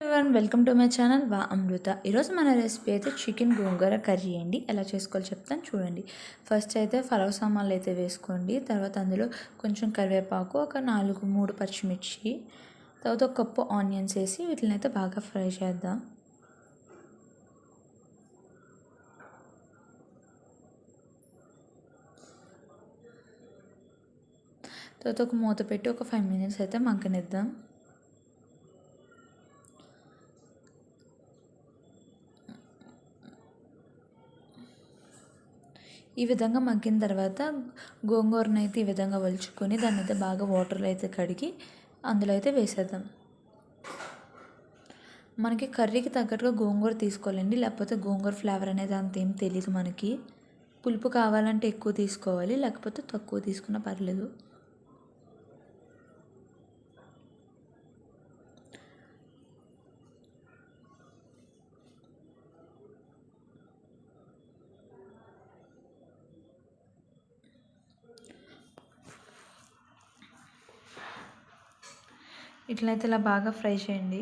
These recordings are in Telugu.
Everyone welcome to my channel వా అమృత. ఈరోజు మన రెసిపీ అయితే చికెన్ గోంగూర కర్రీ అండి. ఎలా చేసుకోవాలో చెప్తాను చూడండి. ఫస్ట్ అయితే ఫలవ సామాన్లు అయితే వేసుకోండి. తర్వాత అందులో కొంచెం కరివేపాకు, ఒక 3 పచ్చిమిర్చి, తర్వాత ఒక కప్పు ఆనియన్స్ వేసి వీటిని అయితే బాగా ఫ్రై చేద్దాం. తర్వాత ఒక మూత పెట్టి ఒక 5 minutes అయితే మగ్గనిద్దాం. ఈ విధంగా మగ్గిన తర్వాత గోంగూరను అయితే ఈ విధంగా వలుచుకొని దాన్ని అయితే బాగా వాటర్లో అయితే కడిగి అందులో అయితే వేసేద్దాం. మనకి కర్రీకి తగ్గట్టుగా గోంగూర తీసుకోవాలండి, లేకపోతే గోంగూర ఫ్లేవర్ అనేది అంతేం తెలియదు మనకి. పులుపు కావాలంటే ఎక్కువ తీసుకోవాలి, లేకపోతే తక్కువ తీసుకున్నా పర్లేదు. ఇట్లయితే ఇలా బాగా ఫ్రై చేయండి.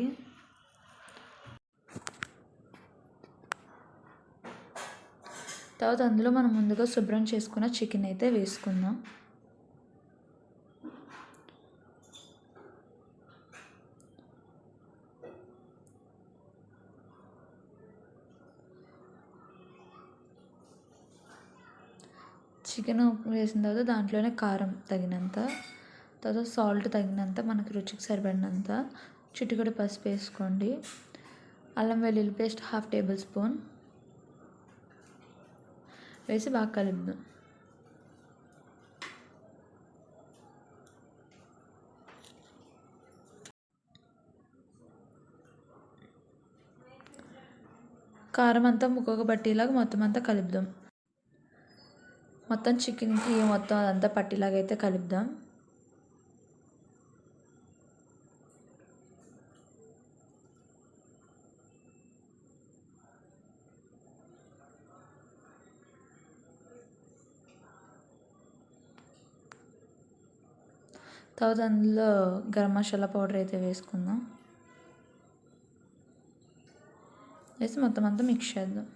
తర్వాత అందులో మనం ముందుగా శుభ్రం చేసుకున్న చికెన్ అయితే వేసుకుందాం. చికెన్ వేసిన తర్వాత దాంట్లోనే కారం తగినంత, తర్వాత సాల్ట్ తగినంత, మనకు రుచికి సరిపడినంత, చిటికెడు పసుపు వేసుకోండి. అల్లం వెల్లుల్లి పేస్ట్ 1/2 tablespoon వేసి బాగా కలుపుదాం. కారం అంతా ముక్కకు పట్టేలాగా మొత్తం అంతా కలుపుదాం. మొత్తం చికెన్కి మొత్తం అదంతా పట్టేలాగా అయితే కలుపుదాం. తర్వాత అందులో గరం మసాలా పౌడర్ అయితే వేసుకుందాం. వేసి మొత్తం అంతా మిక్స్ చేద్దాం.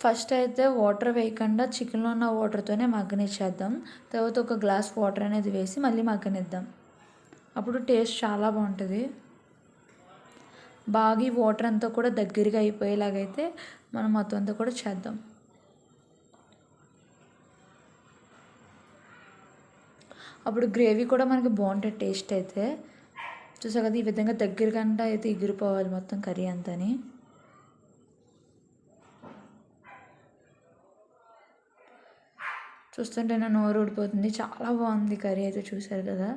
ఫస్ట్ అయితే వాటర్ వేయకుండా చికెన్లో ఉన్న వాటర్తోనే మగ్గనిచ్చేద్దాం. తర్వాత ఒక గ్లాస్ వాటర్ అనేది వేసి మళ్ళీ మగ్గనిద్దాం. అప్పుడు టేస్ట్ చాలా బాగుంటుంది. బాగా ఈ వాటర్ అంతా కూడా దగ్గరగా అయిపోయేలాగైతే మనం మొత్తం అంతా కూడా చేద్దాం. అప్పుడు గ్రేవీ కూడా మనకి బాగుంటుంది టేస్ట్ అయితే. చూసా కదా, ఈ విధంగా దగ్గరకంటే అయితే ఎగిరిపోవాలి మొత్తం కర్రీ అంతని. చూస్తుంటే నా నోరు ఊడిపోతుంది. చాలా బాగుంది కర్రీ అయితే, చూసారు కదా.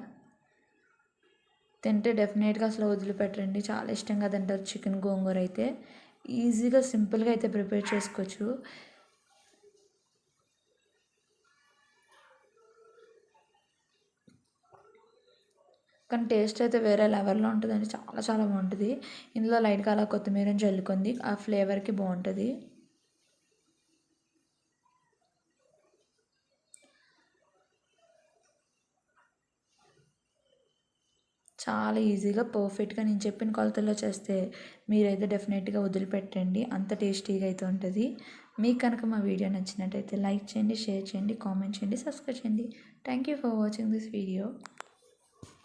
తింటే డెఫినెట్గా అసలు వదిలిపెట్టండి, చాలా ఇష్టంగా తింటారు చికెన్ గోంగూర అయితే. ఈజీగా సింపుల్గా అయితే ప్రిపేర్ చేసుకోవచ్చు. కానీ టేస్ట్ అయితే వేరే లెవెల్లో ఉంటుందండి, చాలా చాలా బాగుంటుంది. ఇందులో లైట్గా అలా కొత్తిమీరని చల్లుకుంది, ఆ ఫ్లేవర్కి బాగుంటుంది. చాలా ఈజీగా పర్ఫెక్ట్గా నేను చెప్పిన కొలతల్లో చేస్తే మీరైతే డెఫినెట్గా వదిలిపెట్టండి, అంత టేస్టీగా అయితే ఉంటుంది. మీకు కనుక మా వీడియో నచ్చినట్టయితే లైక్ చేయండి, షేర్ చేయండి, కామెంట్ చేయండి, సబ్స్క్రైబ్ చేయండి. Thank you for watching this video.